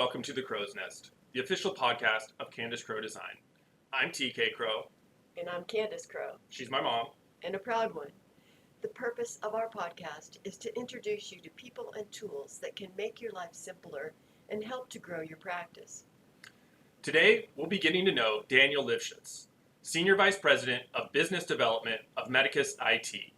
welcome to The Crow's Nest, the official podcast of Candace Crowe Design. I'm TK Crowe. And I'm Candace Crowe. She's my mom. And a proud one. The purpose of our podcast is to introduce you to people and tools that can make your life simpler and help to grow your practice. Today, we'll be getting to know Daniel Livschutz, Senior Vice President of Business Development of Medicus IT.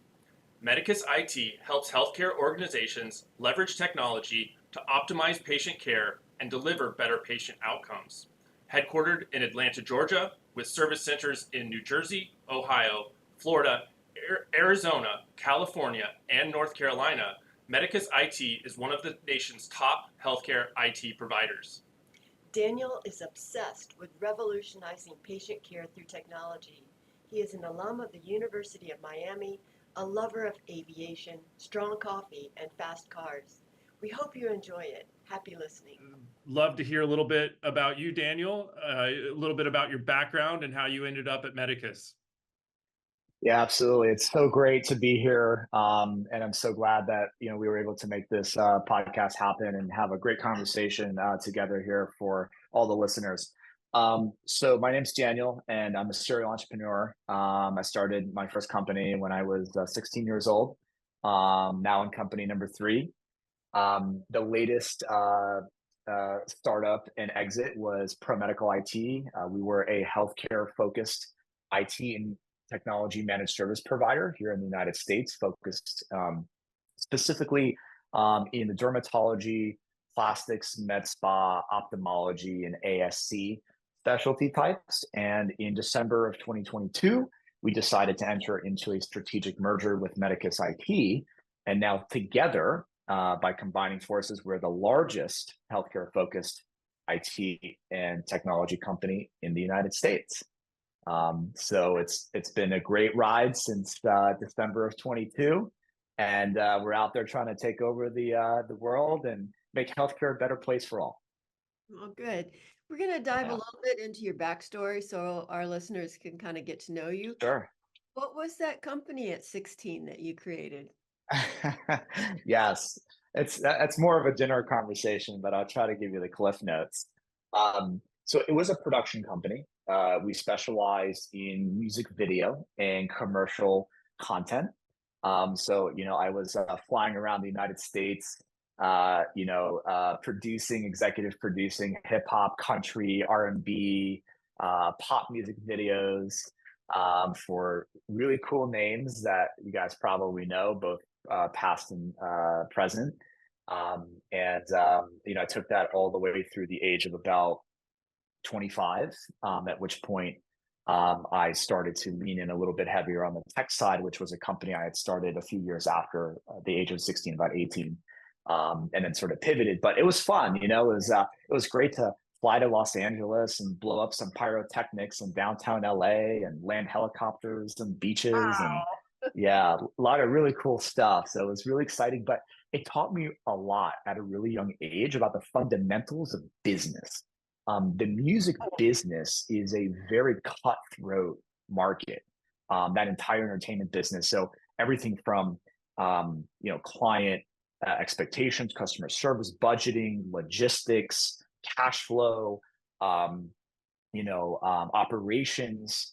Medicus IT helps healthcare organizations leverage technology to optimize patient care and deliver better patient outcomes. Headquartered in Atlanta, Georgia, with service centers in New Jersey, Ohio, Florida, Arizona, California, and North Carolina, Medicus IT is one of the nation's top healthcare IT providers. Daniel is obsessed with revolutionizing patient care through technology. He is an alum of the University of Miami, a lover of aviation, strong coffee, and fast cars. We hope you enjoy it. Happy listening. Love to hear a little bit about you, Daniel, a little bit about your background and how you ended up at Medicus. Yeah, absolutely. It's so great to be here. And I'm so glad that, we were able to make this podcast happen and have a great conversation together here for all the listeners. So my name's Daniel and I'm a serial entrepreneur. I started my first company when I was 16 years old. Now in company number 3. The latest startup and exit was ProMedical IT. We were a healthcare focused IT and technology managed service provider here in the United States, focused specifically in the dermatology, plastics, med spa, ophthalmology, and ASC specialty types. And in December of 2022, we decided to enter into a strategic merger with Medicus IT. And now together, by combining forces, we're the largest healthcare-focused IT and technology company in the United States. So it's been a great ride since December of 22, and we're out there trying to take over the world and make healthcare a better place for all. Well, good. We're going to dive a little bit into your backstory so our listeners can kind of get to know you. Sure. What was that company at 16 that you created? Yes, that's more of a dinner conversation, but I'll try to give you the cliff notes. So it was a production company. We specialized in music video and commercial content. So I was flying around the United States, executive producing hip hop, country, R&B, pop music videos for really cool names that you guys probably know, both past and present. I took that all the way through the age of about 25, at which point I started to lean in a little bit heavier on the tech side, which was a company I had started a few years after the age of 16, about 18, and then sort of pivoted. But it was fun, it was great to fly to Los Angeles and blow up some pyrotechnics in downtown LA and land helicopters and beaches. Wow. And yeah, a lot of really cool stuff. So it was really exciting, but it taught me a lot at a really young age about the fundamentals of business. The music business is a very cutthroat market, that entire entertainment business. So everything from, client expectations, customer service, budgeting, logistics, cash flow, operations,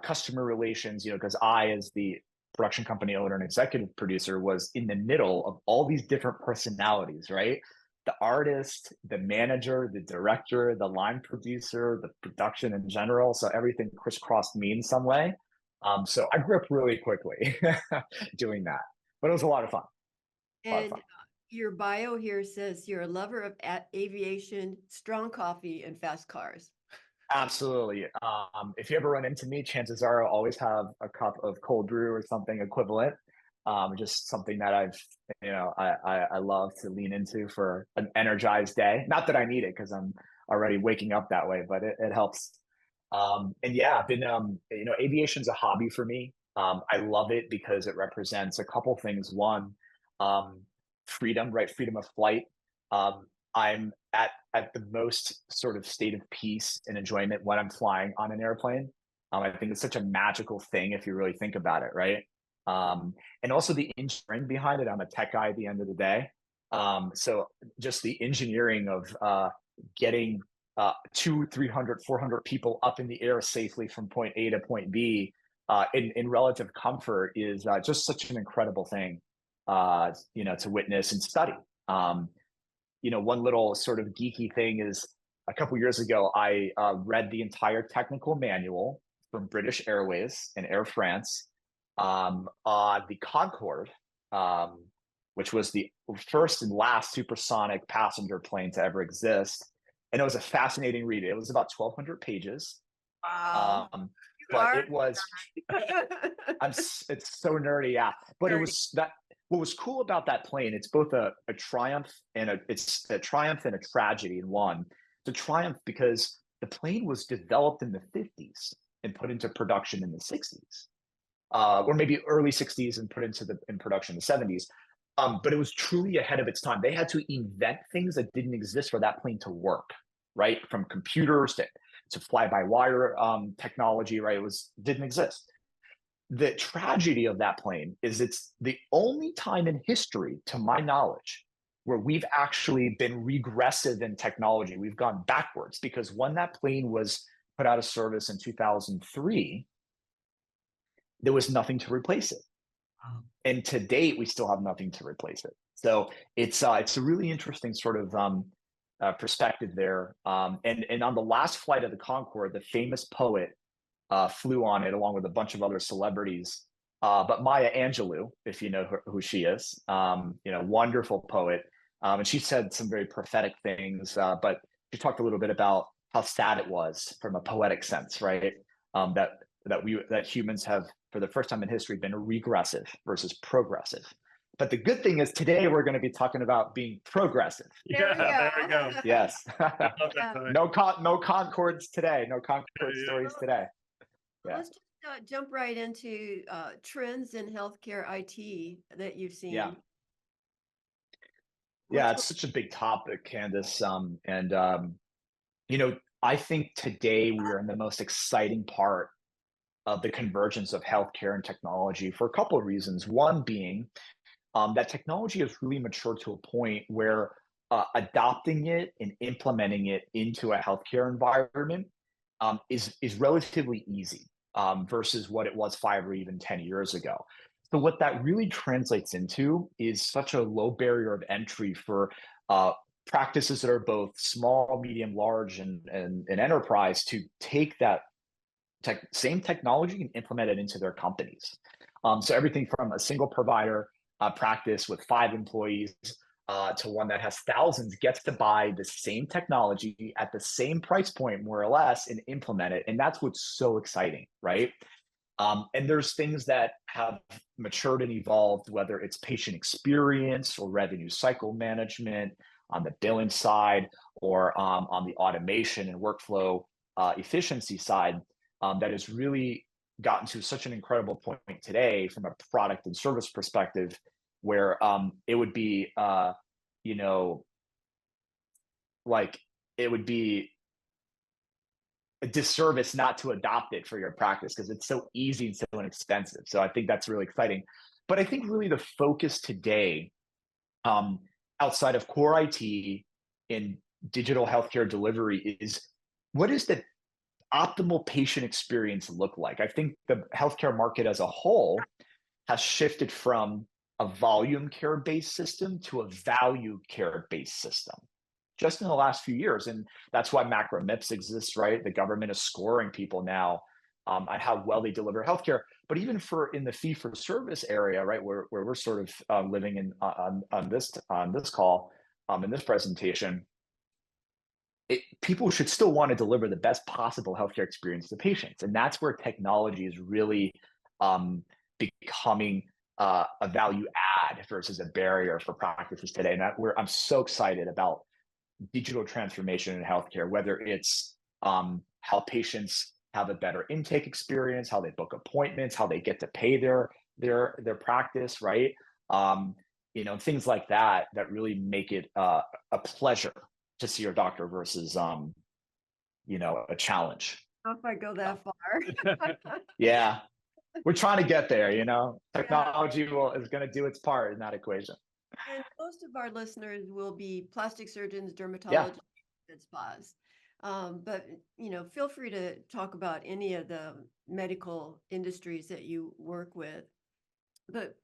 customer relations, because I, as the production company owner and executive producer, was in the middle of all these different personalities, right? The artist, the manager, the director, the line producer, the production in general. So everything crisscrossed me in some way. So I grew up really quickly doing that, but it was a lot of fun. And your bio here says you're a lover of aviation, strong coffee, and fast cars. Absolutely. If you ever run into me, chances are I'll always have a cup of cold brew or something equivalent. Just something that I love to lean into for an energized day. Not that I need it because I'm already waking up that way, but it helps. And yeah, I've been, aviation's a hobby for me. I love it because it represents a couple things. One, freedom, right? Freedom of flight. I'm at the most sort of state of peace and enjoyment when I'm flying on an airplane. I think it's such a magical thing if you really think about it, right? And also the engineering behind it. I'm a tech guy at the end of the day. So just the engineering of getting 200, 300, 400 people up in the air safely from point A to point B in relative comfort is just such an incredible thing, to witness and study. One little sort of geeky thing is a couple years ago, I read the entire technical manual from British Airways and Air France on the Concorde, which was the first and last supersonic passenger plane to ever exist. And it was a fascinating read. It was about 1,200 pages. Wow. But it was, it's so nerdy, yeah. But it was that. What was cool about that plane? It's both a triumph and it's a triumph and a tragedy in one. It's a triumph because the plane was developed in the 50s and put into production in the 60s, or maybe early 60s and put in production in the 70s. But it was truly ahead of its time. They had to invent things that didn't exist for that plane to work, right? From computers to fly-by-wire technology, right? Didn't exist. The tragedy of that plane is it's the only time in history, to my knowledge, where we've actually been regressive in technology. We've gone backwards because when that plane was put out of service in 2003, there was nothing to replace it. And to date, we still have nothing to replace it. So it's a really interesting sort of perspective there. And on the last flight of the Concorde, the famous poet flew on it along with a bunch of other celebrities. But Maya Angelou, if you know who she is, wonderful poet. And she said some very prophetic things, but she talked a little bit about how sad it was from a poetic sense, right? That humans have, for the first time in history, been regressive versus progressive. But the good thing is today we're going to be talking about being progressive. There we go. Yes. Yeah. No Concords today. No Concord stories today. Yeah. Let's just jump right into trends in healthcare IT that you've seen. Yeah, it's such a big topic, Candace. I think today we are in the most exciting part of the convergence of healthcare and technology for a couple of reasons. One being that technology has really matured to a point where adopting it and implementing it into a healthcare environment is relatively easy versus what it was 5 or even 10 years ago. So what that really translates into is such a low barrier of entry for practices that are both small, medium, large, and enterprise to take that same technology and implement it into their companies. So everything from a single provider practice with 5 employees to one that has thousands gets to buy the same technology at the same price point, more or less, and implement it. And that's what's so exciting, right? And there's things that have matured and evolved, whether it's patient experience or revenue cycle management on the billing side or on the automation and workflow efficiency side, that has really gotten to such an incredible point today from a product and service perspective, where it would be, it would be a disservice not to adopt it for your practice because it's so easy and so inexpensive. So I think that's really exciting. But I think really the focus today, outside of core IT in digital healthcare delivery, is what is the optimal patient experience look like? I think the healthcare market as a whole has shifted from a volume care-based system to a value care-based system just in the last few years. And that's why macro MIPS exists, right? The government is scoring people now on how well they deliver healthcare. But even in the fee-for-service area, right, where we're sort of living in on this call, in this presentation, people should still want to deliver the best possible healthcare experience to patients. And that's where technology is really becoming a value add versus a barrier for practices today. And I'm so excited about digital transformation in healthcare, whether it's how patients have a better intake experience, how they book appointments, how they get to pay their practice, right? Things like that really make it a pleasure to see your doctor versus a challenge. How if I go that far? Yeah, we're trying to get there. Technology is going to do its part in that equation. And most of our listeners will be plastic surgeons, dermatologists, med spas. But, feel free to talk about any of the medical industries that you work with. But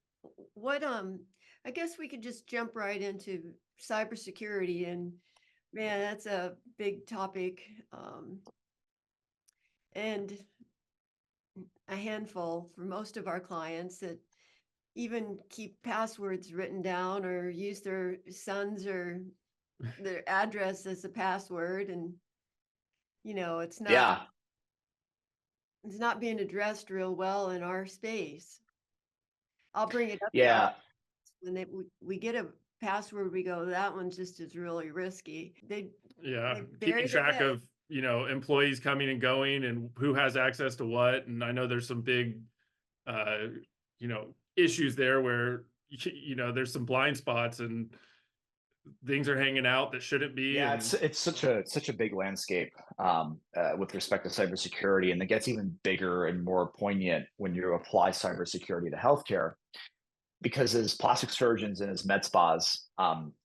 what, I guess we could just jump right into cybersecurity, and man, that's a big topic. And a handful for most of our clients that even keep passwords written down or use their sons or their address as a password. And, it's not Yeah, it's not being addressed real well in our space. I'll bring it up to our yeah, when we get a password, we go, that one just is really risky. Yeah, They keeping bury the track head. of, employees coming and going and who has access to what. And I know there's some big, uh, issues there where, there's some blind spots and things are hanging out that shouldn't be. yeah. And It's such a big landscape with respect to cybersecurity, and it gets even bigger and more poignant when you apply cybersecurity to healthcare. Because as plastic surgeons and as med spas,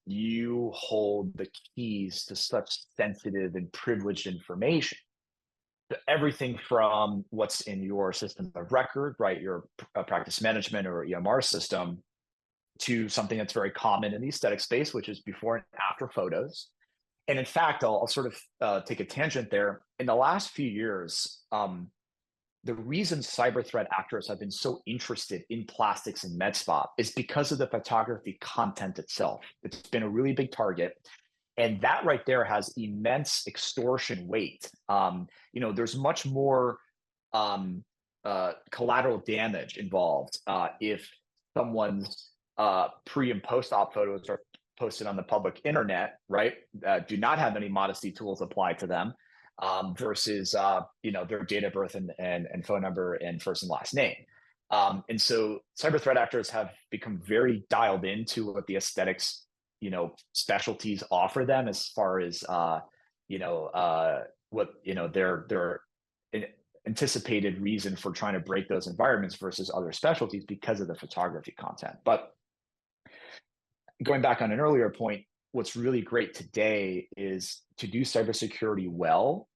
you hold the keys to such sensitive and privileged information. Everything from what's in your system of record, right, your practice management or EMR system, to something that's very common in the aesthetic space, which is before and after photos. And in fact, I'll sort of take a tangent there. In the last few years, the reason cyber threat actors have been so interested in plastics and med spa is because of the photography content itself. It's been a really big target. And that right there has immense extortion weight. There's much more collateral damage involved if someone's pre and post op photos are posted on the public internet, right? Do not have any modesty tools applied to them versus their date of birth and phone number and first and last name. And so cyber threat actors have become very dialed into what the aesthetics specialties offer them as far as what their anticipated reason for trying to break those environments versus other specialties because of the photography content. But going back on an earlier point, what's really great today is to do cybersecurity well.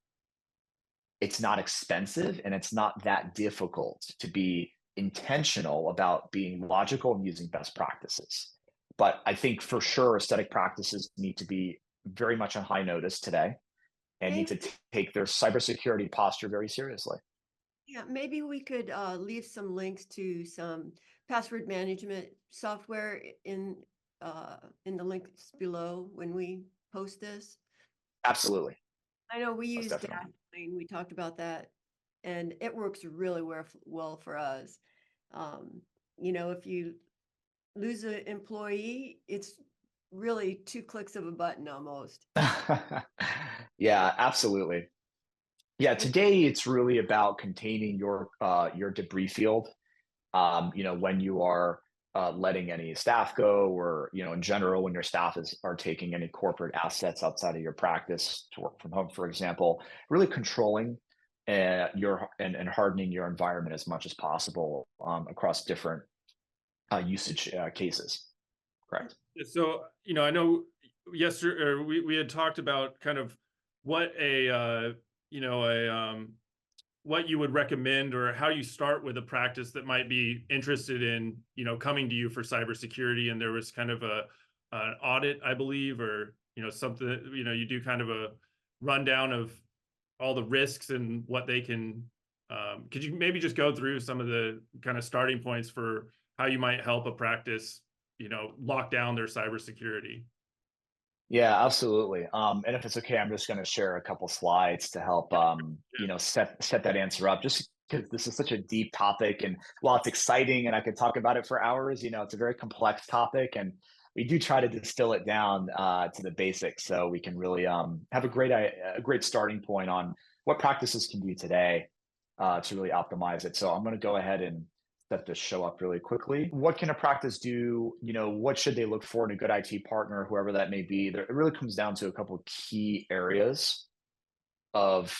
It's not expensive and it's not that difficult to be intentional about being logical and using best practices. But I think for sure, aesthetic practices need to be very much on high notice today and need to take their cybersecurity posture very seriously. Yeah, maybe we could leave some links to some password management software in the links below when we post this. Absolutely. I know we Most use definitely. Dashlane. We talked about that, and it works really well for us. If you lose an employee, it's really 2 clicks of a button almost. Yeah, absolutely. Yeah, today it's really about containing your debris field. When you are letting any staff go, or in general, when your staff are taking any corporate assets outside of your practice to work from home, for example, really controlling and hardening your environment as much as possible across different usage cases. Correct. so, I know yesterday or we had talked about kind of what what you would recommend or how you start with a practice that might be interested in, coming to you for cybersecurity. And there was kind of an audit, I believe, or, something that, you do kind of a rundown of all the risks and what they can, could you maybe just go through some of the kind of starting points for how you might help a practice, lock down their cybersecurity? Yeah, absolutely. And if it's okay, I'm just going to share a couple slides to help, set that answer up. Just because this is such a deep topic, and while it's exciting, and I could talk about it for hours, it's a very complex topic, and we do try to distill it down to the basics, so we can really have a great starting point on what practices can do today to really optimize it. So I'm going to go ahead and set this show up really quickly. What can a practice do? What should they look for in a good IT partner, whoever that may be? It really comes down to a couple of key areas of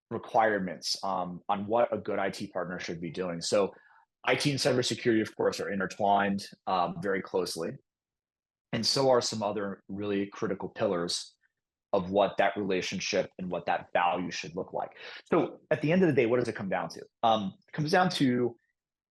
requirements on what a good IT partner should be doing. So IT and cybersecurity, of course, are intertwined very closely. And so are some other really critical pillars of what that relationship and what that value should look like. So at the end of the day, what does it come down to? It comes down to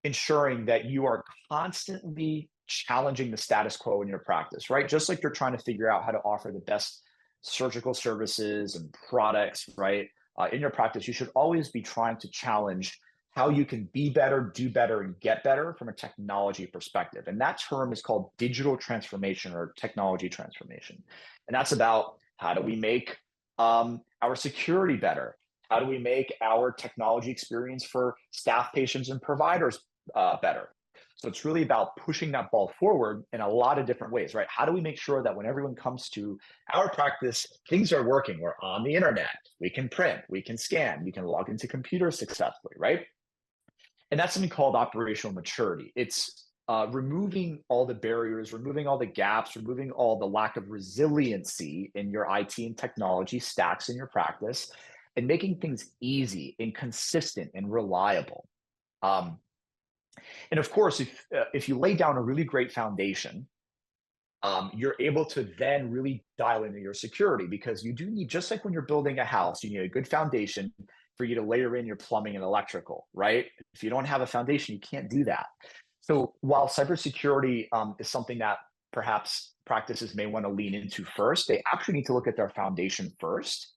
ensuring that you are constantly challenging the status quo in your practice, right? Just like you're trying to figure out how to offer the best surgical services and products, right? In your practice, you should always be trying to challenge how you can be better, do better, and get better from a technology perspective. And that term is called digital transformation or technology transformation. And that's about how do we make our security better? How do we make our technology experience for staff, patients, and providers better? So it's really about pushing that ball forward in a lot of different ways, right? How do we make sure that when everyone comes to our practice, things are working? We're on the internet, we can print, we can scan, you can log into computers successfully, right? And that's something called operational maturity. It's removing all the barriers, removing all the gaps, removing all the lack of resiliency in your IT and technology stacks in your practice, and making things easy and consistent and reliable. And of course, if you lay down a really great foundation, you're able to then really dial into your security, because you do need, just like when you're building a house, you need a good foundation for you to layer in your plumbing and electrical, right? If you don't have a foundation, you can't do that. So while cybersecurity is something that perhaps practices may want to lean into first, they actually need to look at their foundation first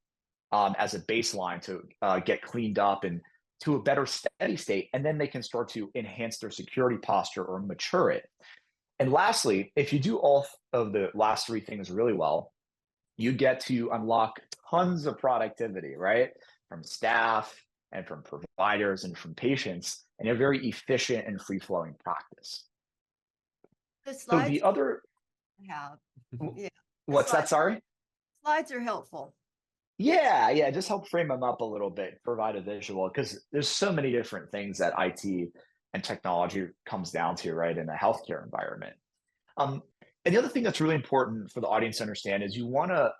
as a baseline to get cleaned up and to a better steady state, and then they can start to enhance their security posture or mature it. And lastly, if you do all of the last three things really well, you get to unlock tons of productivity, right? From staff and from providers and from patients, and a very efficient and free-flowing practice. The So slides the other, you have, yeah, what's that, sorry? slides are helpful. Yeah, just help frame them up a little bit, provide a visual, because there's so many different things that IT and technology comes down to, right, in a healthcare environment. And the other thing that's really important for the audience to understand is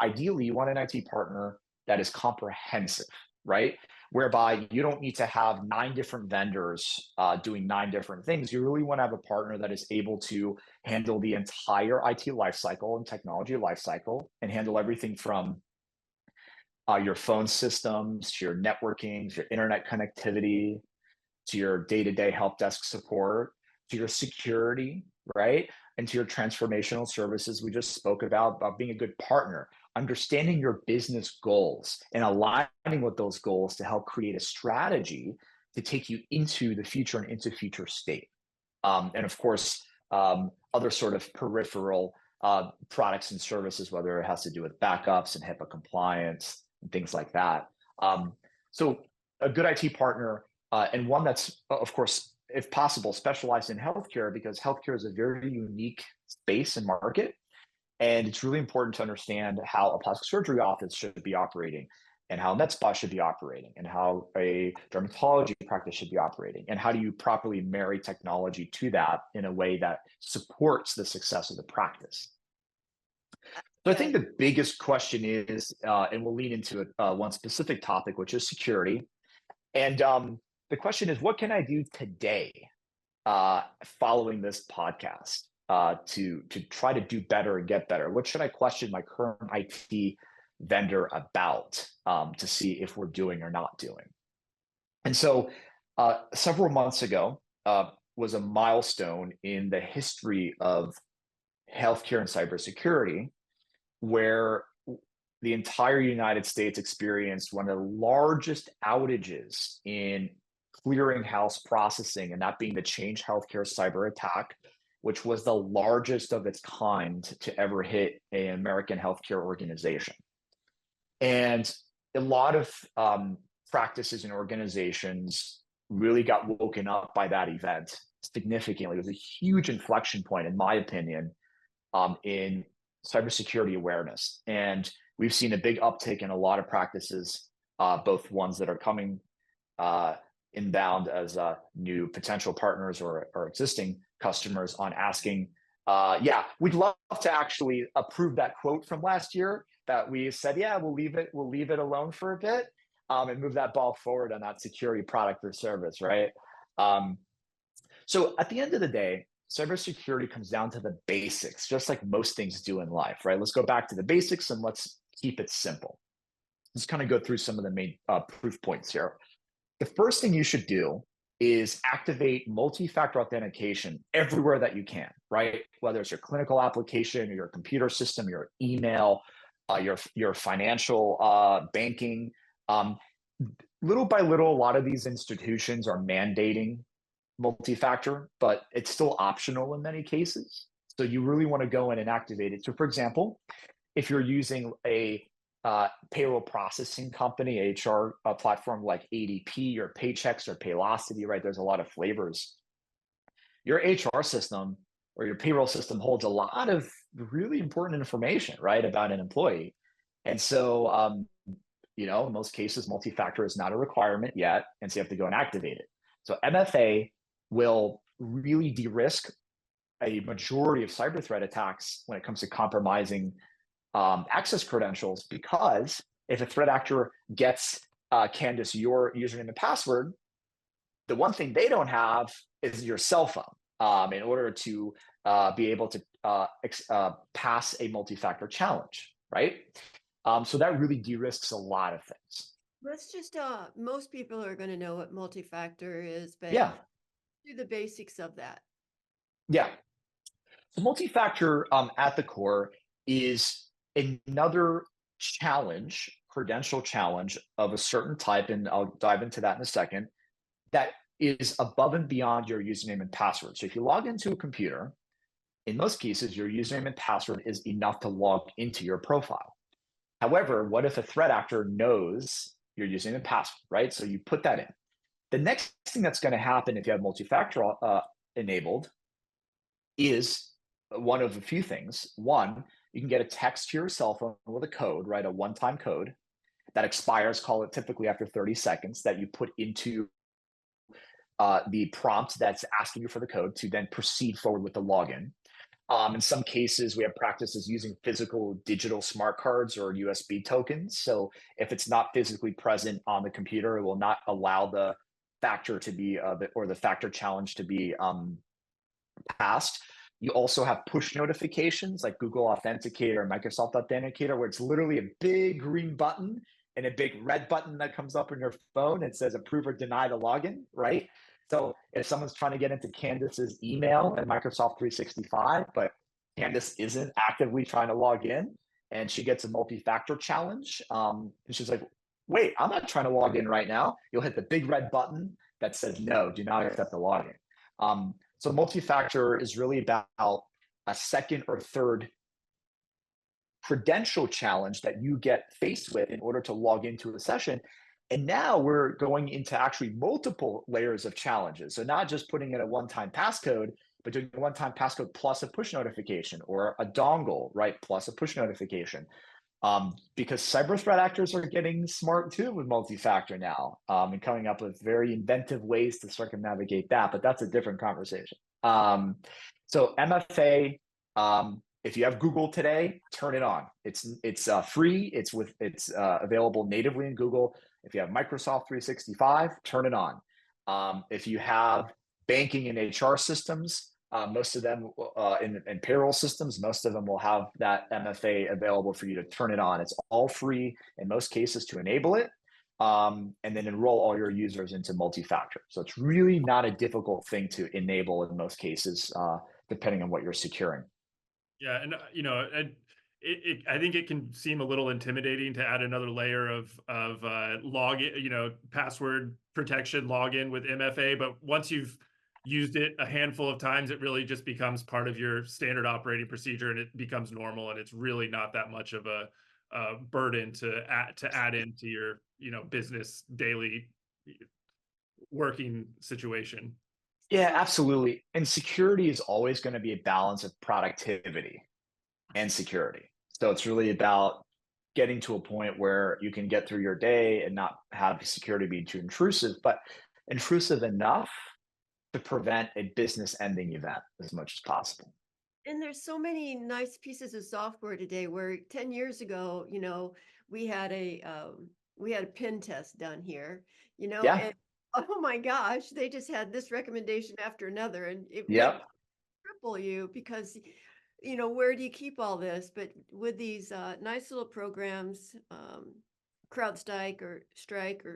ideally, you want an IT partner that is comprehensive, right? Whereby you don't need to have 9 different vendors doing 9 different things. You really want to have a partner that is able to handle the entire IT lifecycle and technology lifecycle, and handle everything from your phone systems, to your networking, to your internet connectivity, to your day-to-day help desk support, to your security, right? And to your transformational services we just spoke about being a good partner, understanding your business goals and aligning with those goals to help create a strategy to take you into the future and into future state. And of course, other sort of peripheral products and services, whether it has to do with backups and HIPAA compliance and things like that. So a good IT partner, and one that's, of course, if possible, specialized in healthcare, because healthcare is a very unique space and market. And it's really important to understand how a plastic surgery office should be operating, and how a med spa should be operating, and how a dermatology practice should be operating, and how do you properly marry technology to that in a way that supports the success of the practice. So I think the biggest question is, and we'll lean into one specific topic, which is security. And the question is, what can I do today following this podcast to try to do better and get better? What should I question my current IT vendor about to see if we're doing or not doing? And so several months ago was a milestone in the history of healthcare and cybersecurity, where the entire United States experienced one of the largest outages in clearinghouse processing, and that being the Change Healthcare cyber attack, which was the largest of its kind to ever hit an American healthcare organization. And a lot of practices and organizations really got woken up by that event significantly. It was a huge inflection point, in my opinion, in cybersecurity awareness. And we've seen a big uptick in a lot of practices, both ones that are coming inbound as new potential partners or existing customers, on asking, we'd love to actually approve that quote from last year that we said, we'll leave it alone for a bit, and move that ball forward on that security product or service, right? So at the end of the day, cybersecurity comes down to the basics, just like most things do in life, right? Let's go back to the basics and let's keep it simple. Let's kind of go through some of the main proof points here. The first thing you should do is activate multi-factor authentication everywhere that you can, right? Whether it's your clinical application, or your computer system, your email, your financial banking. Little by little, a lot of these institutions are mandating multi-factor, but it's still optional in many cases. So you really want to go in and activate it. So for example, if you're using a payroll processing company, HR platform like ADP or Paychex or Paylocity, right? There's a lot of flavors. Your HR system or your payroll system holds a lot of really important information, right, about an employee. And so, in most cases, multi-factor is not a requirement yet, and so you have to go and activate it. So MFA will really de-risk a majority of cyber threat attacks when it comes to compromising access credentials, because if a threat actor gets Candace, your username and password, the one thing they don't have is your cell phone in order to be able to pass a multi-factor challenge, right? So that really de-risks a lot of things. Let's just, most people are going to know what multi-factor is, but Yeah, do the basics of that. yeah. So multi-factor at the core is another challenge, credential challenge of a certain type, and I'll dive into that in a second, that is above and beyond your username and password. So if you log into a computer, in most cases, your username and password is enough to log into your profile. However, what if a threat actor knows your username and password, right? So you put that in. The next thing that's going to happen if you have multi-factor enabled is one of a few things. One, you can get a text to your cell phone with a code, right? A one-time code that expires, call it typically after 30 seconds, that you put into the prompt that's asking you for the code to then proceed forward with the login. In some cases, we have practices using physical digital smart cards or USB tokens. So if it's not physically present on the computer, it will not allow the factor to be, or the factor challenge to be passed. You also have push notifications like Google Authenticator or Microsoft Authenticator, where it's literally a big green button and a big red button that comes up on your phone and says approve or deny the login, right? So if someone's trying to get into Candace's email at Microsoft 365, but Candace isn't actively trying to log in, and she gets a multi-factor challenge, and she's like, wait, I'm not trying to log in right now. You'll hit the big red button that says no, do not accept the login. So multi-factor is really about a second or third credential challenge that you get faced with in order to log into a session. And now we're going into actually multiple layers of challenges. So not just putting in a one-time passcode, but doing a one-time passcode plus a push notification, or a dongle, right, plus a push notification. Because cyber threat actors are getting smart too with multi-factor now, and coming up with very inventive ways to circumnavigate that, but that's a different conversation. So MFA, if you have Google today, turn it on. It's free. It's available natively in Google. If you have Microsoft 365, turn it on. If you have banking and HR systems, most of them in payroll systems, most of them will have that MFA available for you to turn it on. It's all free in most cases to enable it, and then enroll all your users into multi-factor. So it's really not a difficult thing to enable in most cases, depending on what you're securing. Yeah, and I think it can seem a little intimidating to add another layer of login, password protection login with MFA. But once you've used it a handful of times, it really just becomes part of your standard operating procedure, and it becomes normal. And it's really not that much of a burden to add into your business daily working situation. Yeah, absolutely. And security is always going to be a balance of productivity and security. So it's really about getting to a point where you can get through your day and not have security be too intrusive, but intrusive enough to prevent a business ending event as much as possible. And there's so many nice pieces of software today where 10 years ago, we had a pen test done here, Yeah. and oh my gosh, they just had this recommendation after another, and it might Yep. cripple you because where do you keep all this? But with these nice little programs, CrowdStrike or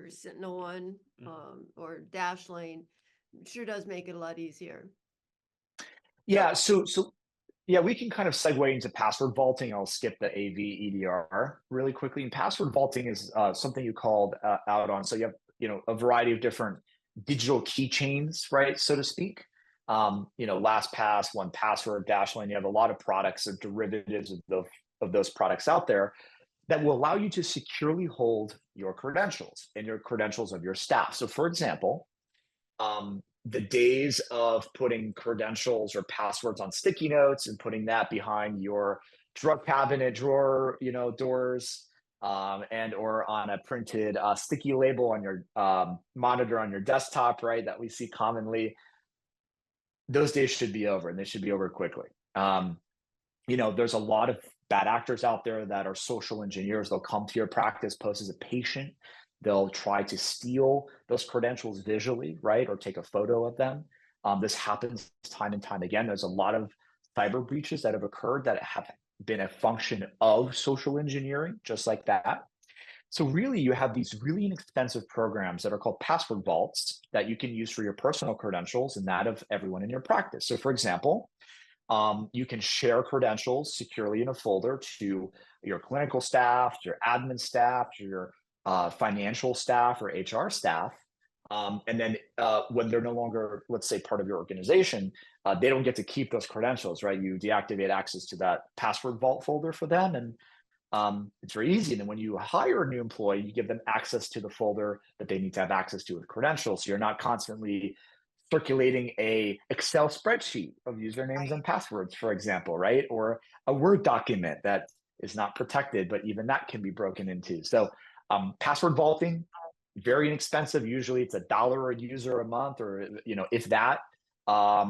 SentinelOne, or Dashlane, sure does make it a lot easier. Yeah, so yeah, we can kind of segue into password vaulting. I'll skip the AV EDR really quickly. And password vaulting is something you called out on. So you have a variety of different digital keychains, right, so to speak. LastPass, 1Password, Dashlane. You have a lot of products or derivatives of those products out there that will allow you to securely hold your credentials and your credentials of your staff. So, for example, the days of putting credentials or passwords on sticky notes and putting that behind your drug cabinet drawer, doors, and or on a printed sticky label on your monitor on your desktop, right, that we see commonly, those days should be over, and they should be over quickly. There's a lot of bad actors out there that are social engineers. They'll come to your practice, pose as a patient. They'll try to steal those credentials visually, right, or take a photo of them. This happens time and time again. There's a lot of cyber breaches that have occurred that have been a function of social engineering, just like that. So really, you have these really inexpensive programs that are called password vaults that you can use for your personal credentials and that of everyone in your practice. So for example, you can share credentials securely in a folder to your clinical staff, your admin staff, your financial staff or HR staff. And then when they're no longer, let's say, part of your organization, they don't get to keep those credentials, right? You deactivate access to that password vault folder for them. And it's very easy. And then when you hire a new employee, you give them access to the folder that they need to have access to with credentials. So you're not constantly circulating a Excel spreadsheet of usernames and passwords, for example, right? Or a Word document that is not protected, but even that can be broken into. So password vaulting, very inexpensive. Usually it's $1 a user a month, or if that.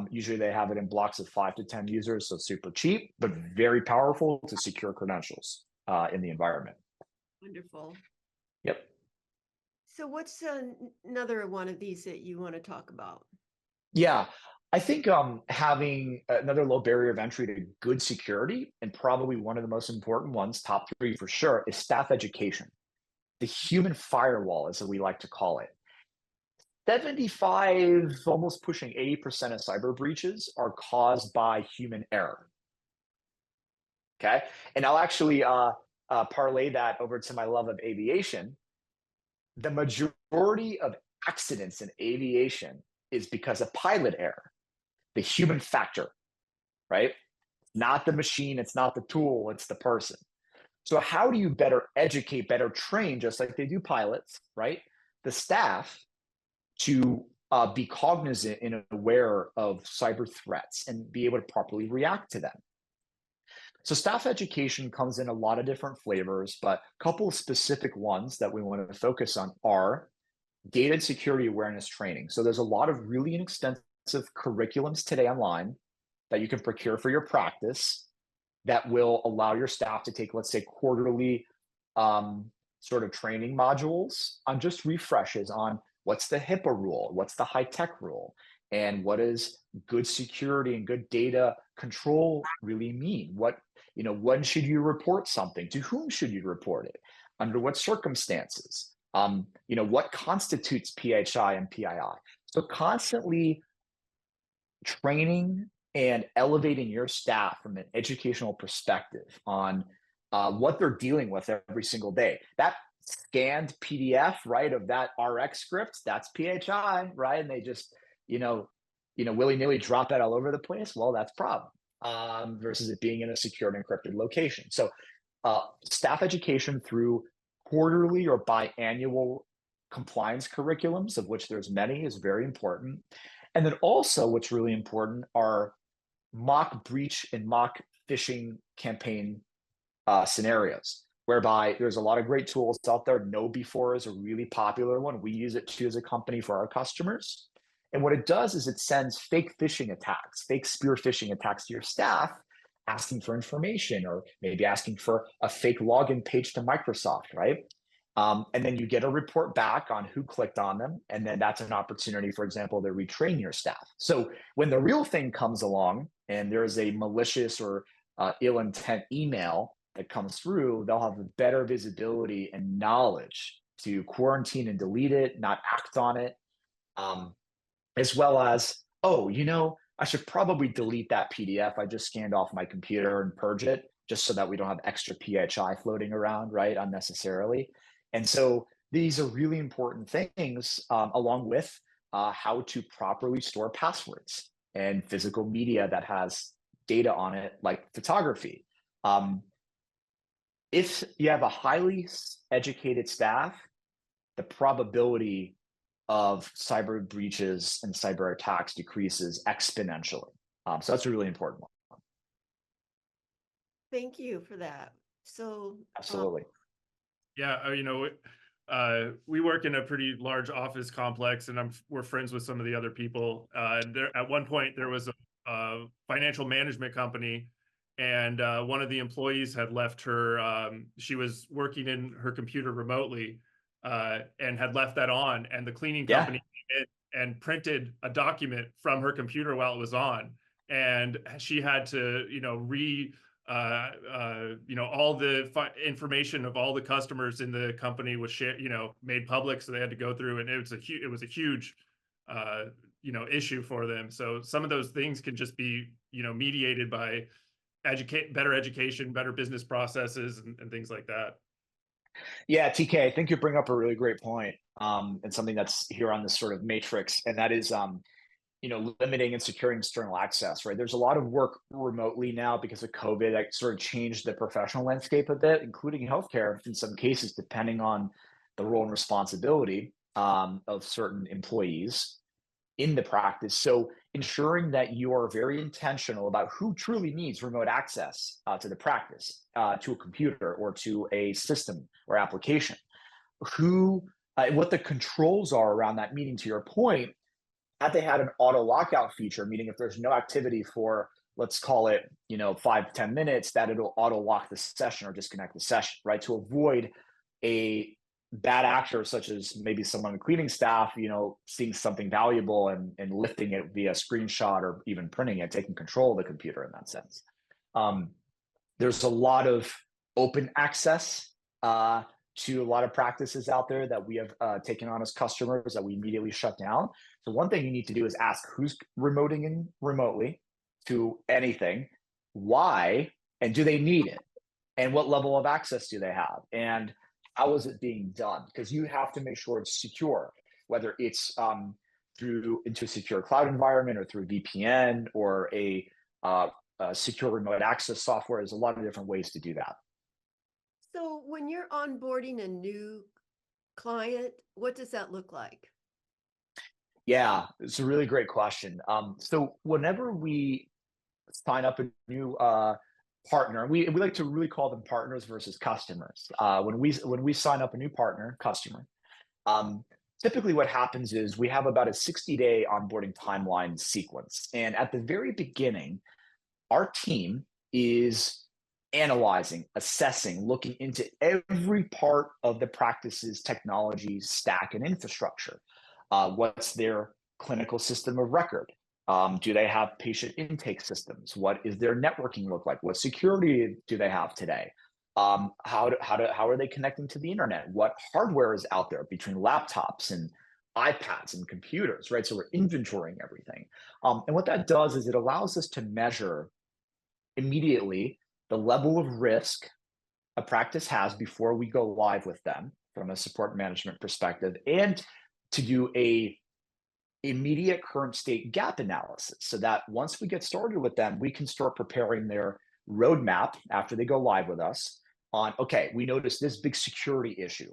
Usually they have it in blocks of 5 to 10 users, so super cheap, but very powerful to secure credentials in the environment. Wonderful. Yep. So what's another one of these that you want to talk about? Yeah, I think having another low barrier of entry to good security, and probably one of the most important ones, top 3 for sure, is staff education. The human firewall, as we like to call it. 75, almost pushing 80% of cyber breaches are caused by human error. Okay, and I'll actually parlay that over to my love of aviation. The majority of accidents in aviation is because of pilot error, the human factor, right? Not the machine, it's not the tool, it's the person. So how do you better educate, better train, just like they do pilots, right? The staff to be cognizant and aware of cyber threats and be able to properly react to them. So staff education comes in a lot of different flavors, but a couple of specific ones that we want to focus on are gated security awareness training. So there's a lot of really inexpensive curriculums today online that you can procure for your practice that will allow your staff to take, let's say, quarterly sort of training modules on just refreshes on what's the HIPAA rule, what's the high tech rule, and what does good security and good data control really mean? When should you report something? To whom should you report it? Under what circumstances? What constitutes PHI and PII? So constantly training and elevating your staff from an educational perspective on what they're dealing with every single day. That scanned PDF, right, of that RX script, that's PHI, right? And they just, willy-nilly drop that all over the place. Well, that's a problem versus it being in a secured encrypted location. So staff education through quarterly or biannual compliance curriculums, of which there's many, is very important. And then also what's really important are mock breach and mock phishing campaign scenarios, whereby there's a lot of great tools out there. KnowBe4 is a really popular one. We use it too as a company for our customers. And what it does is it sends fake phishing attacks, fake spear phishing attacks to your staff, asking for information or maybe asking for a fake login page to Microsoft, right? And then you get a report back on who clicked on them. And then that's an opportunity, for example, to retrain your staff. So when the real thing comes along and there's a malicious or ill intent email that comes through, they'll have better visibility and knowledge to quarantine and delete it, not act on it, as well as, oh, I should probably delete that PDF I just scanned off my computer and purge it, just so that we don't have extra PHI floating around, right, unnecessarily. And so these are really important things, along with how to properly store passwords and physical media that has data on it, like photography. If you have a highly educated staff, the probability of cyber breaches and cyber attacks decreases exponentially. So that's a really important one. Thank you for that. So, Absolutely. Yeah, we work in a pretty large office complex, and we're friends with some of the other people. There, at one point, there was a financial management company, and one of the employees had left her. She was working in her computer remotely, and had left that on, and the cleaning company came in and printed a document from her computer while it was on, and she had to, all the information of all the customers in the company was made public, so they had to go through, and it was a huge issue for them. So some of those things can just be mediated by better education, better business processes, and things like that. Yeah, TK, I think you bring up a really great point, and something that's here on this sort of matrix, and that is, limiting and securing external access, right? There's a lot of work remotely now because of COVID that sort of changed the professional landscape a bit, including healthcare in some cases, depending on the role and responsibility of certain employees in the practice. So ensuring that you are very intentional about who truly needs remote access to the practice, to a computer or to a system or application, what the controls are around that meeting, to your point. Had they had an auto lockout feature, meaning if there's no activity for, let's call it, 5 to 10 minutes, that it'll auto lock the session or disconnect the session, right? To avoid a bad actor, such as maybe someone on the cleaning staff, seeing something valuable and lifting it via screenshot or even printing it, taking control of the computer in that sense. There's a lot of open access to a lot of practices out there that we have taken on as customers that we immediately shut down. So one thing you need to do is ask who's remoting in remotely to anything, why, and do they need it? And what level of access do they have? And how is it being done? Because you have to make sure it's secure, whether it's into a secure cloud environment or through VPN or a secure remote access software. There's a lot of different ways to do that. So when you're onboarding a new client, what does that look like? Yeah, it's a really great question. So whenever we sign up a new partner, we like to really call them partners versus customers. When we sign up a new customer, typically what happens is we have about a 60-day onboarding timeline sequence. And at the very beginning, our team is analyzing, assessing, looking into every part of the practice's technology stack and infrastructure. What's their clinical system of record? Do they have patient intake systems? What is their networking look like? What security do they have today? How are they connecting to the internet? What hardware is out there between laptops and iPads and computers, right? So we're inventorying everything. And what that does is it allows us to measure immediately the level of risk a practice has before we go live with them from a support management perspective, and to do a immediate current state gap analysis so that once we get started with them, we can start preparing their roadmap after they go live with us on, okay, we noticed this big security issue,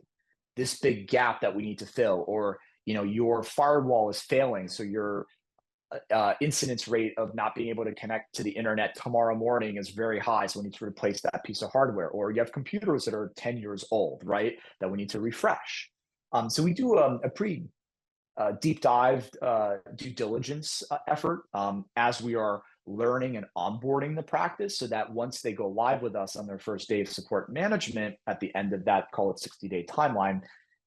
this big gap that we need to fill, or your firewall is failing, so your incidence rate of not being able to connect to the internet tomorrow morning is very high, so we need to replace that piece of hardware. Or you have computers that are 10 years old, right, that we need to refresh. So we do a pretty deep dive due diligence effort as we are learning and onboarding the practice, so that once they go live with us on their first day of support management, at the end of that, call it 60-day timeline,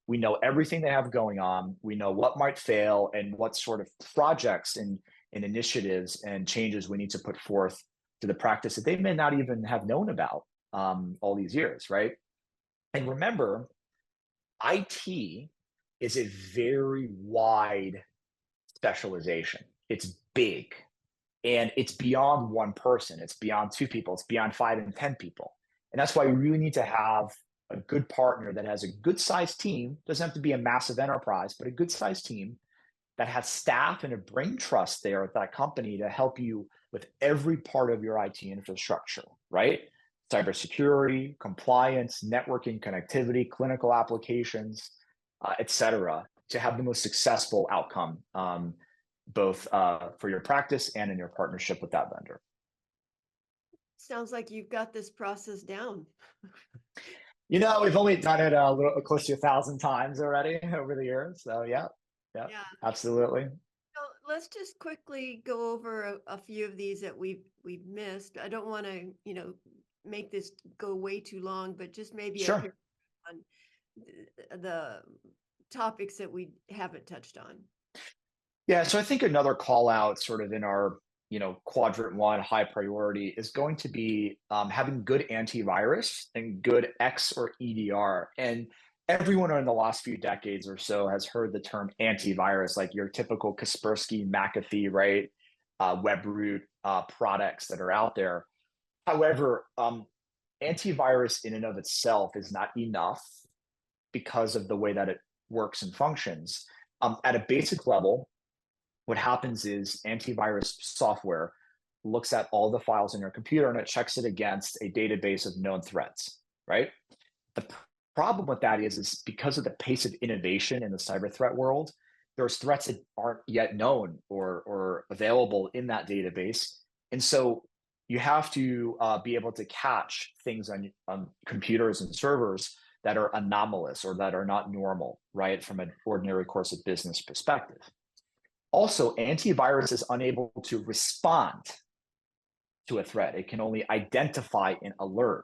we know everything they have going on. We know what might fail and what sort of projects and initiatives and changes we need to put forth to the practice that they may not even have known about all these years, right? And remember, IT is a very wide specialization. It's big and it's beyond one person. It's beyond two people. It's beyond 5 and 10 people. And that's why we really need to have a good partner that has a good sized team. Doesn't have to be a massive enterprise, but a good sized team that has staff and a brain trust there at that company to help you with every part of your IT infrastructure, right? Cybersecurity, compliance, networking, connectivity, clinical applications, et cetera, to have the most successful outcome, both for your practice and in your partnership with that vendor. Sounds like you've got this process down. We've only done it a little close to 1,000 times already over the years. So yeah, Yeah. absolutely. So let's just quickly go over a few of these that we've missed. I don't want to, make this go way too long, but just maybe Sure. on the topics that we haven't touched on. Yeah, so I think another call out sort of in our, quadrant one high priority is going to be having good antivirus and good X or EDR. And everyone in the last few decades or so has heard the term antivirus, like your typical Kaspersky, McAfee, right? WebRoot products that are out there. However, antivirus in and of itself is not enough because of the way that it works and functions. At a basic level, what happens is antivirus software looks at all the files in your computer and it checks it against a database of known threats, right? The problem with that is because of the pace of innovation in the cyber threat world, there's threats that aren't yet known or available in that database. And so you have to be able to catch things on computers and servers that are anomalous or that are not normal, right? From an ordinary course of business perspective. Also, antivirus is unable to respond to a threat. It can only identify and alert.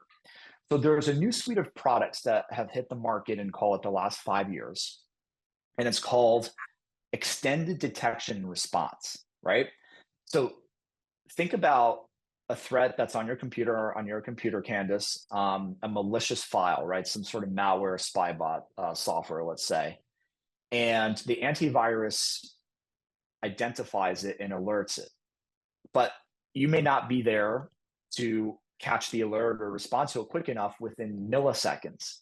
So there's a new suite of products that have hit the market and call it the last 5 years. And it's called extended detection and response, right? So think about a threat that's on your computer, Candace, a malicious file, right? Some sort of malware spy bot software, let's say. And the antivirus identifies it and alerts it. But you may not be there to catch the alert or respond to it quick enough within milliseconds.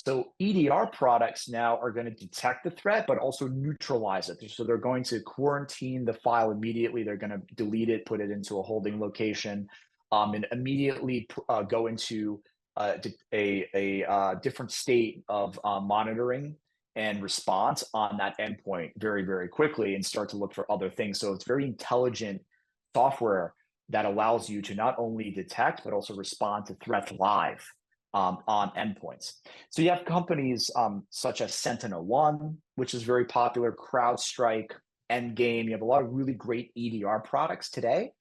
So EDR products now are going to detect the threat, but also neutralize it. So they're going to quarantine the file immediately. They're going to delete it, put it into a holding location, and immediately go into a different state of monitoring and response on that endpoint very, very quickly and start to look for other things. So it's very intelligent software that allows you to not only detect, but also respond to threats live on endpoints. So you have companies such as SentinelOne, which is very popular, CrowdStrike, Endgame. You have a lot of really great EDR products today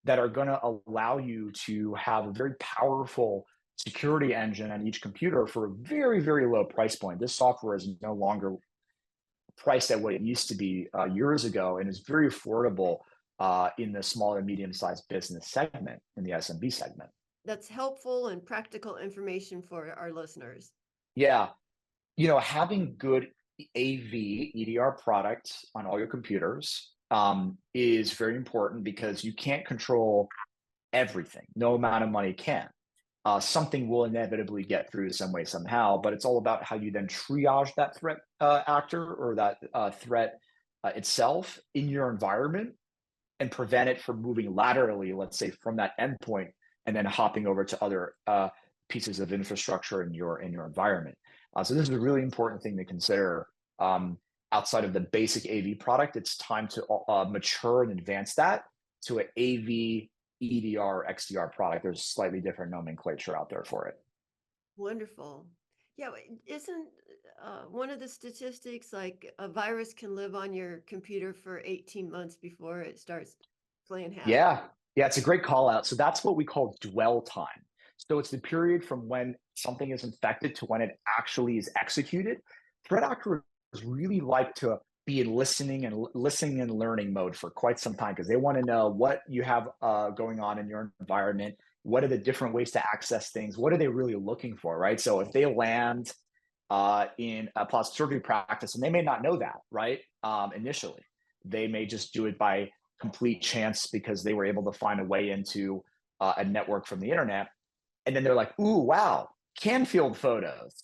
that are going to allow you to have a very powerful security engine on each computer for a very, very low price point. This software is no longer priced at what it used to be years ago and is very affordable in the small and medium-sized business segment, in the SMB segment. That's helpful and practical information for our listeners. Yeah. Having good AV, EDR products on all your computers is very important because you can't control everything. No amount of money can. Something will inevitably get through some way, somehow, but it's all about how you then triage that threat actor or that threat itself in your environment and prevent it from moving laterally, let's say, from that endpoint and then hopping over to other pieces of infrastructure in your environment. So this is a really important thing to consider. Outside of the basic AV product, it's time to mature and advance that to an AV, EDR, XDR product. There's slightly different nomenclature out there for it. Wonderful. Yeah, isn't one of the statistics like a virus can live on your computer for 18 months before it starts playing havoc? Yeah, it's a great call out. So that's what we call dwell time. So it's the period from when something is infected to when it actually is executed. Threat actors really like to be in listening and learning mode for quite some time because they want to know what you have going on in your environment. What are the different ways to access things? What are they really looking for, right? So if they land in a plastic surgery practice, and they may not know that, right? Initially, they may just do it by complete chance because they were able to find a way into a network from the internet. And then they're like, ooh, wow, Canfield photos,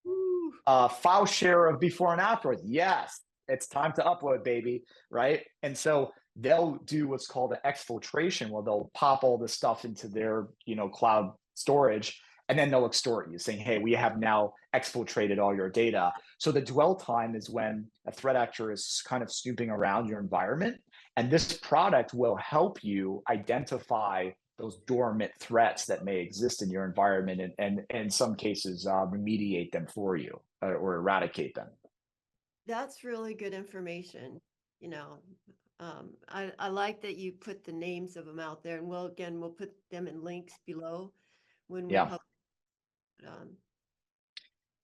Ooh, file share of before and afterwards. Yes, it's time to upload, baby, right? And so they'll do what's called an exfiltration, where they'll pop all this stuff into their, cloud storage, and then they'll extort you, saying, "Hey, we have now exfiltrated all your data." So the dwell time is when a threat actor is kind of snooping around your environment, and this product will help you identify those dormant threats that may exist in your environment, and in some cases remediate them for you, or eradicate them. that's really good information. You know, I like that you put the names of them out there, and we'll put them in links below when we Yeah. publish. Um,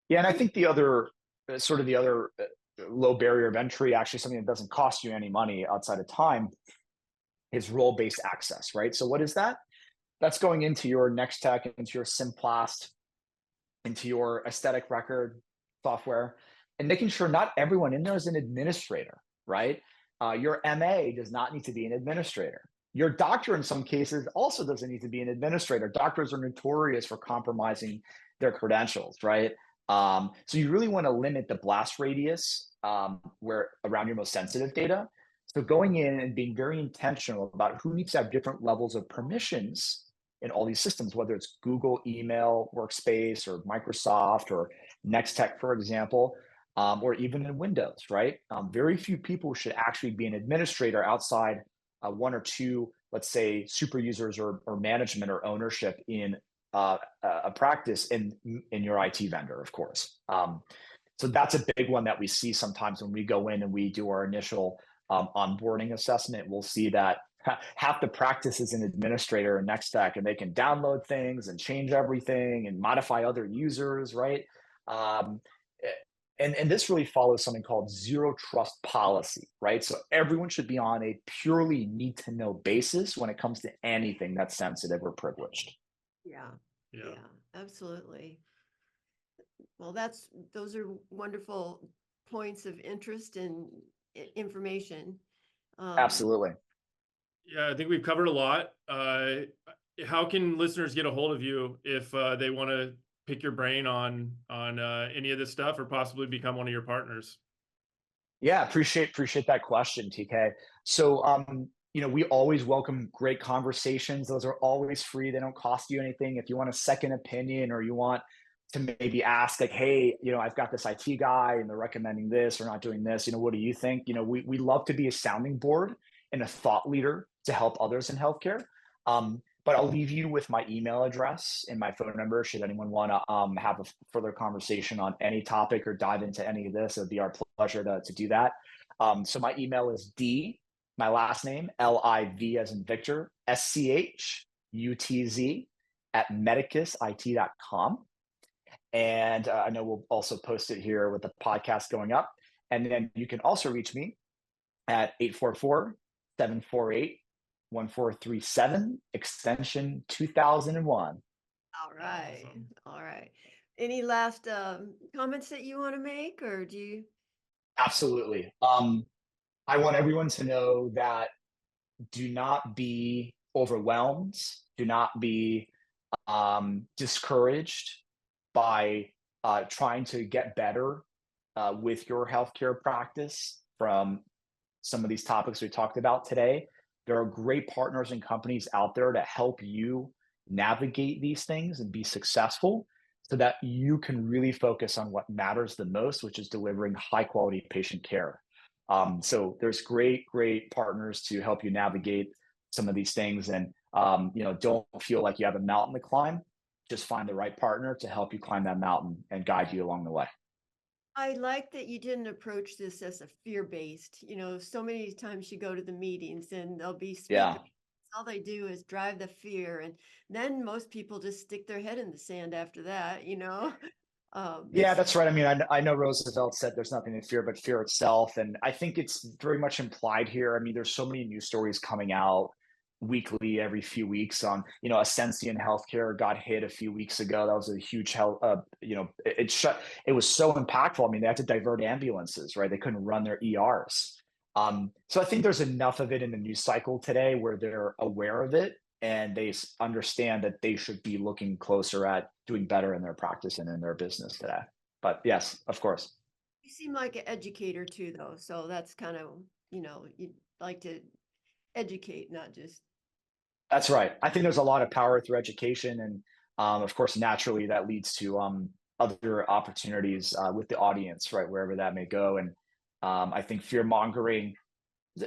Yeah, and I think the other low barrier of entry, actually something that doesn't cost you any money outside of time, is role-based access, right? So what is that? That's going into your Nextech, into your Simplast, into your aesthetic record software, and making sure not everyone in there is an administrator, right? Your MA does not need to be an administrator. Your doctor, in some cases, also doesn't need to be an administrator. Doctors are notorious for compromising their credentials, right? So you really want to limit the blast radius where around your most sensitive data. So going in and being very intentional about who needs to have different levels of permissions in all these systems, whether it's Google email workspace or Microsoft or Nextech, for example, or even in Windows, right? Very few people should actually be an administrator outside one or two, let's say, super users or management or ownership in a practice in your IT vendor, of course. So that's a big one that we see sometimes when we go in and we do our initial onboarding assessment. We'll see that half the practice is an administrator in Nextech, and they can download things and change everything and modify other users, right? Um, and this really follows something called zero trust policy, right? So everyone should be on a purely need to know basis when it comes to anything that's sensitive or privileged. yeah, Yeah. yeah, absolutely. Well, those are wonderful points of interest and information. Absolutely. Yeah, I think we've covered a lot. How can listeners get a hold of you if they want to pick your brain on any of this stuff, or possibly become one of your partners? Yeah, appreciate that question, TK. So, we always welcome great conversations. Those are always free. They don't cost you anything. If you want a second opinion, or you want to maybe ask, like, hey, I've got this IT guy and they're recommending this or not doing this, what do you think? We love to be a sounding board and a thought leader to help others in healthcare. But I'll leave you with my email address and my phone number should anyone want to have a further conversation on any topic or dive into any of this. It'd be our pleasure to do that. So my email is my last name, LIV as in Victor, SCHUTZ at medicusit.com. And I know we'll also post it here with the podcast going up. And then you can also reach me at 844-748-1437, extension 2001. All right. Awesome. All right. Any last comments that you want to make, or do you? Absolutely. I want everyone to know that do not be overwhelmed, do not be discouraged by trying to get better with your healthcare practice from some of these topics we talked about today. There are great partners and companies out there to help you navigate these things and be successful so that you can really focus on what matters the most, which is delivering high quality patient care. So there's great partners to help you navigate some of these things. And, don't feel like you have a mountain to climb. Just find the right partner to help you climb that mountain and guide you along the way. I like that you didn't approach this as a fear-based. So many times you go to the meetings and there'll be Yeah. speakers. All they do is drive the fear, and then most people just stick their head in the sand after that. Yeah, that's right. I mean, I know Roosevelt said there's nothing to fear but fear itself. And I think it's very much implied here. I mean, there's so many news stories coming out weekly, every few weeks on, Ascension Healthcare got hit a few weeks ago. That was a huge health, it was so impactful. I mean, they had to divert ambulances, right? They couldn't run their ERs. So I think there's enough of it in the news cycle today where they're aware of it and they understand that they should be looking closer at doing better in their practice and in their business today. But yes, of course. You seem like an educator too, though. So that's kind of, you'd like to educate, not just. That's right. I think there's a lot of power through education. And of course, naturally, that leads to other opportunities with the audience, right, wherever that may go. And I think fear mongering,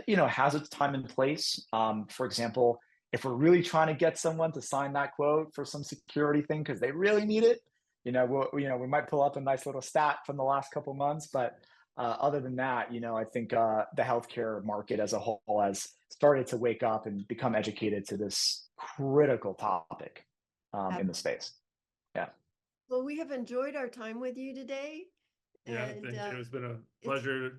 has its time and place. For example, if we're really trying to get someone to sign that quote for some security thing because they really need it, we might pull up a nice little stat from the last couple months. But other than that, I think the healthcare market as a whole has started to wake up and become educated to this critical topic in the space. Yeah. Well, we have enjoyed our time with you today. Yeah, And thank you. It's been a pleasure.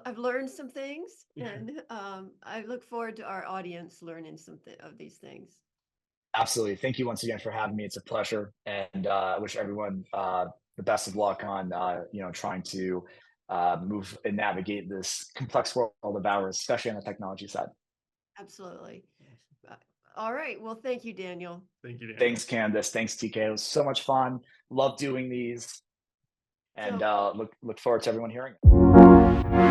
I've learned some things, and I look forward to our audience learning something of these things. Absolutely. Thank you once again for having me. It's a pleasure, and I wish everyone the best of luck on trying to move and navigate this complex world of ours, especially on the technology side. Absolutely. All right. Well, thank you, Daniel. Thank you, Daniel. Thanks, Candace. Thanks, TK. It was so much fun. Love doing these, and look forward to everyone hearing it.